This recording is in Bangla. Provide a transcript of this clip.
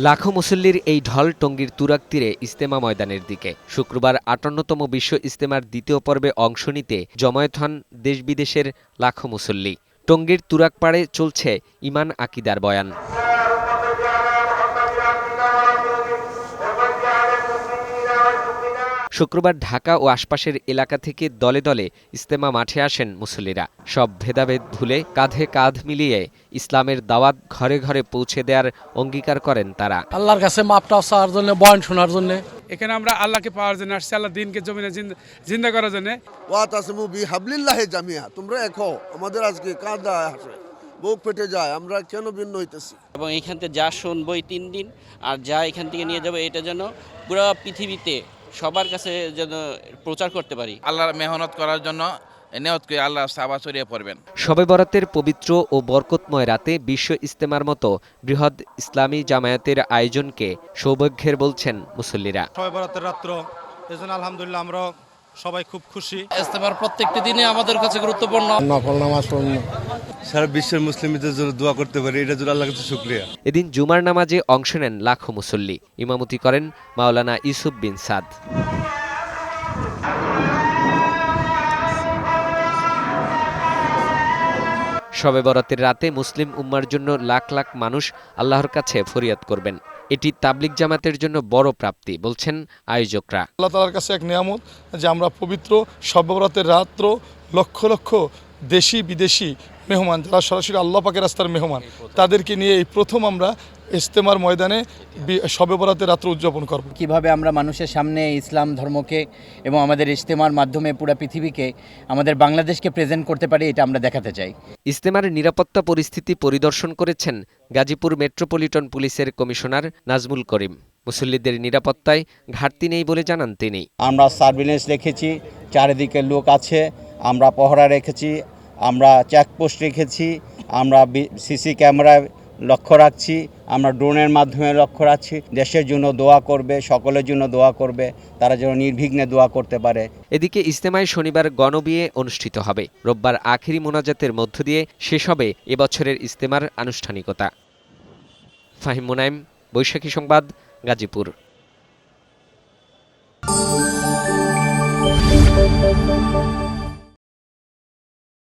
লাখো মুসল্লির এই ঢল টঙ্গীর তুরাগ তীরে ইজতেমা ময়দানের দিকে। শুক্রবার ৫৮তম বিশ্ব ইজতেমার দ্বিতীয় পর্বে অংশ নিতে জমায়েত হন দেশ বিদেশের লাখো মুসল্লি। টঙ্গীর তুরাগ পাড়ে চলছে ঈমান আকিদার বয়ান। শুক্রবার ঢাকা ও আশপাশের এলাকা থেকে দলে দলে ইজতেমা মাঠে আসেন মুসল্লিরা। সব ভেদাভেদ ভুলে কাঁধে কাঁধ মিলিয়ে ইসলামের দাওয়াত ঘরে ঘরে পৌঁছে দেওয়ার অঙ্গীকার করেন তারা। আল্লাহর কাছে মাপটা চাওয়ার জন্য, বয়ান শোনার জন্য। এখানে আমরা আল্লাহকে পাওয়ার জন্য আসছি, আল্লাহ দিনকে জমিনে জিন্দা করার জন্য। ওয়াতাসিমু বিহাবলিল্লাহি জামিআ, তোমরা এক হও। আমাদের আজকে কাঁধে হাসে, বুক ফেটে যায়, আমরা কেন ভিন্ন হইতেছি। এবং এখান থেকে যা শুনবো এই 3 দিন, আর যা এখান থেকে নিয়ে যাবো, এটা যেন পুরো পৃথিবীতে সবার কাছে যেন প্রচার করতে পারি। আল্লাহর মেহনত করার জন্য নিয়ত করে আল্লাহ সাবা ছড়িয়ে পড়বেন। শবে বরাতের পবিত্র ও বরকতময় রাতে বিশ্ব ইজতেমার মতো বৃহৎ ইসলামী জামায়াতের আয়োজনকে সৌভাগ্যের বলছেন মুসল্লিরা। শবে বরাতের রাত্র, এজন্য আলহামদুলিল্লাহ আমরা সবাই খুব খুশি। ইজতেমার প্রত্যেকটি দিনই আমাদের কাছে গুরুত্বপূর্ণ। নফল নামাজ পড়ুন, সারা বিশ্বের মুসলিমদের জন্য দোয়া করতে পারি, এটার জন্য আল্লাহর কাছে শুকরিয়া। এদিন জুমার নামাজে অংশ নেন লাখো মুসল্লি। ইমামতি করেন মাওলানা ইউসুফ বিন সাদ। শবে বরাতের রাতে মুসলিম উম্মার জন্য লাখ লাখ মানুষ আল্লাহর কাছে ফরিয়াদ করবেন। এটি তাবলিগ জামাতের জন্য বড় প্রাপ্তি বলছেন আয়োজকরা। আল্লাহ তাআলার কাছে এক নিয়ামত যে আমরা পবিত্র শবে বরাতের রাত্র লক্ষ লক্ষ দেশি বিদেশি মেহমান, যারা সরাসরি আল্লাহ পাকের রাস্তার মেহমান, তাদেরকে নিয়ে এই প্রথম আমরা ইজতেমার ময়দানে শবে বরাতের রাত্র উদযাপন করব। কিভাবে আমরা মানুষের সামনে ইসলাম ধর্মকে এবং আমাদের ইজতেমার মাধ্যমে পুরো পৃথিবীকে, আমাদের বাংলাদেশকে প্রেজেন্ট করতে পারি, এটা আমরা দেখাতে চাই। ইজতেমার নিরাপত্তা পরিস্থিতি পরিদর্শন করেছেন গাজীপুর মেট্রোপলিটন পুলিশের কমিশনার নাজমুল করিম। মুসল্লিদের নিরাপত্তায় ঘাটতি নেই বলে জানান তিনি। আমরা সার্ভিলেন্স রেখেছি, চারিদিকে লোক আছে, আমরা পহরা রেখেছি, আমরা চেকপোস্ট রেখেছি, আমরা সিসি ক্যামেরায় লক্ষ্য রাখছি, আমরা ড্রোনের মাধ্যমে লক্ষ্য রাখছি। দেশের জন্য দোয়া করবে, সকলের জন্য দোয়া করবে, তারা যেন নির্বিঘ্নে দোয়া করতে পারে। এদিকে ইজতেমায় শনিবার গণবিয়ে অনুষ্ঠিত হবে। রোববার আখিরি মোনাজাতের মধ্য দিয়ে শেষ হবে এবছরের ইজতেমার আনুষ্ঠানিকতা। ফাহিম মুনাইম, বৈশাখী সংবাদ, গাজীপুর।